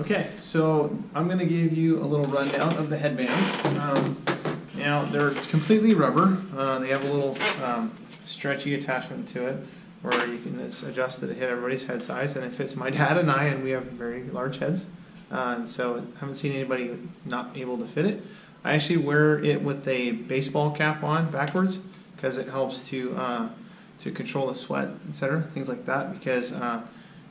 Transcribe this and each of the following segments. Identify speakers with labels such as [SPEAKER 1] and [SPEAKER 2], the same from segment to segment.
[SPEAKER 1] Okay, so I'm going to give you a little rundown of the headbands. Now, they're completely rubber. They have a little stretchy attachment to it where you can adjust it to hit everybody's head size, and it fits my dad and I, and we have very large heads. And so I haven't seen anybody not able to fit it. I actually wear it with a baseball cap on backwards because it helps to control the sweat, etc., things like that, because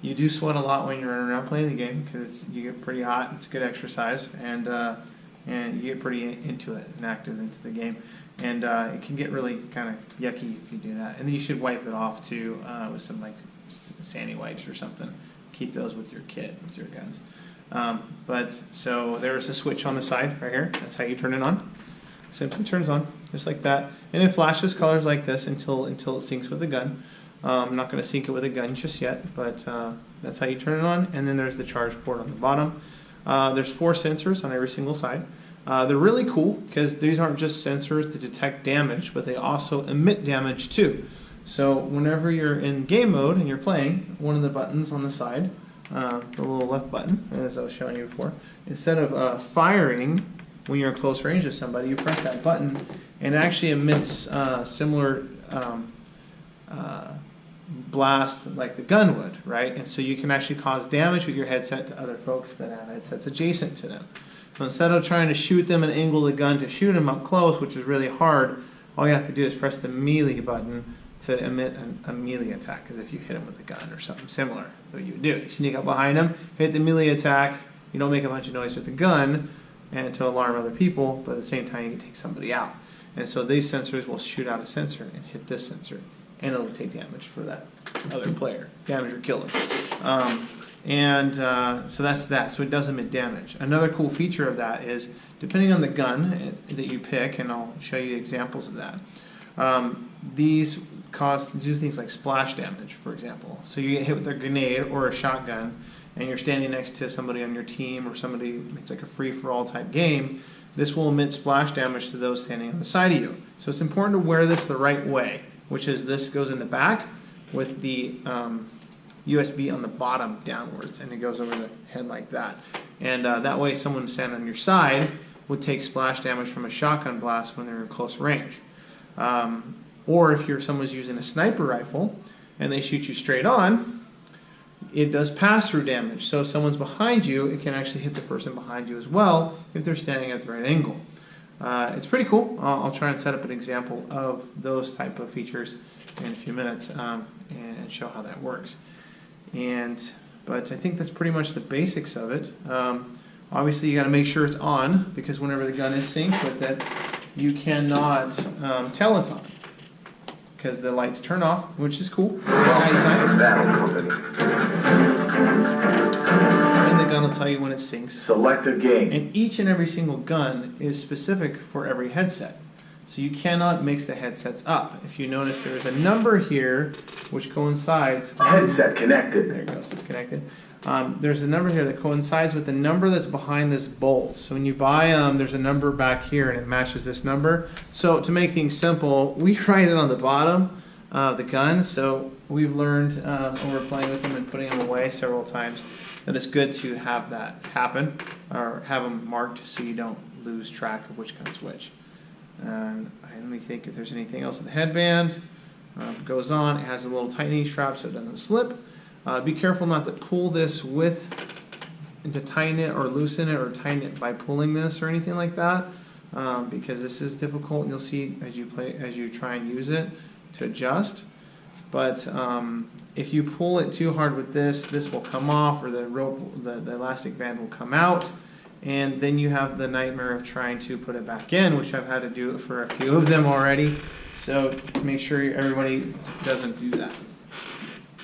[SPEAKER 1] you do sweat a lot when you're running around playing the game because you get pretty hot. It's good exercise, and you get pretty into it and active into the game. And it can get really kind of yucky if you do that. And then you should wipe it off too with some like sandy wipes or something. Keep those with your kit, with your guns. So there's a switch on the side right here. That's how you turn it on. Simply turns on, just like that. And it flashes colors like this until it syncs with the gun. I'm not going to sync it with a gun just yet, but that's how you turn it on. And then there's the charge port on the bottom. There's 4 sensors on every single side. They're really cool because these aren't just sensors to detect damage, but they also emit damage too. So whenever you're in game mode and you're playing, one of the buttons on the side, the little left button, as I was showing you before, instead of firing when you're in close range of somebody, you press that button and it actually emits similar blast like the gun would, right? And so you can actually cause damage with your headset to other folks that have headsets adjacent to them. So instead of trying to shoot them and angle the gun to shoot them up close, which is really hard, all you have to do is press the melee button to emit a melee attack, as if you hit them with a gun or something similar. So you do. You sneak up behind them, hit the melee attack, you don't make a bunch of noise with the gun and to alarm other people, but at the same time you can take somebody out. And so these sensors will shoot out a sensor and hit this sensor, and it'll take damage for that other player. Damage or kill them. So that's that. So it does emit damage. Another cool feature of that is, depending on the gun that you pick, and I'll show you examples of that, these do things like splash damage, for example. So you get hit with a grenade or a shotgun, and you're standing next to somebody on your team or somebody, it's like a free-for-all type game, this will emit splash damage to those standing on the side of you. So it's important to wear this the right way, which is this goes in the back with the USB on the bottom downwards, and it goes over the head like that. And that way someone standing on your side would take splash damage from a shotgun blast when they're in close range. Or if someone's using a sniper rifle and they shoot you straight on, it does pass-through damage. So if someone's behind you, it can actually hit the person behind you as well if they're standing at the right angle. It's pretty cool. I'll try and set up an example of those type of features in a few minutes and show how that works. But I think that's pretty much the basics of it. Obviously, you got to make sure it's on, because whenever the gun is synced with it, you cannot tell it's on, because the lights turn off, which is cool. And the gun will tell you when it syncs.
[SPEAKER 2] Select a game.
[SPEAKER 1] And each and every single gun is specific for every headset. So you cannot mix the headsets up. If you notice, there is a number here which coincides.
[SPEAKER 2] Headset connected.
[SPEAKER 1] There it goes, it's connected. There's a number here that coincides with the number that's behind this bolt. So when you buy them, there's a number back here and it matches this number. So to make things simple, we write it on the bottom of the gun. So we've learned over playing with them and putting them away several times that it's good to have that happen, or have them marked so you don't lose track of which gun's which. And let me think if there's anything else in the headband. Goes on, it has a little tightening strap so it doesn't slip. Be careful not to pull this and to tighten it or loosen it or tighten it by pulling this or anything like that, because this is difficult, and you'll see as you try and use it to adjust. But if you pull it too hard with this will come off, or the elastic band will come out, and then you have the nightmare of trying to put it back in, which I've had to do for a few of them already. So make sure everybody doesn't do that.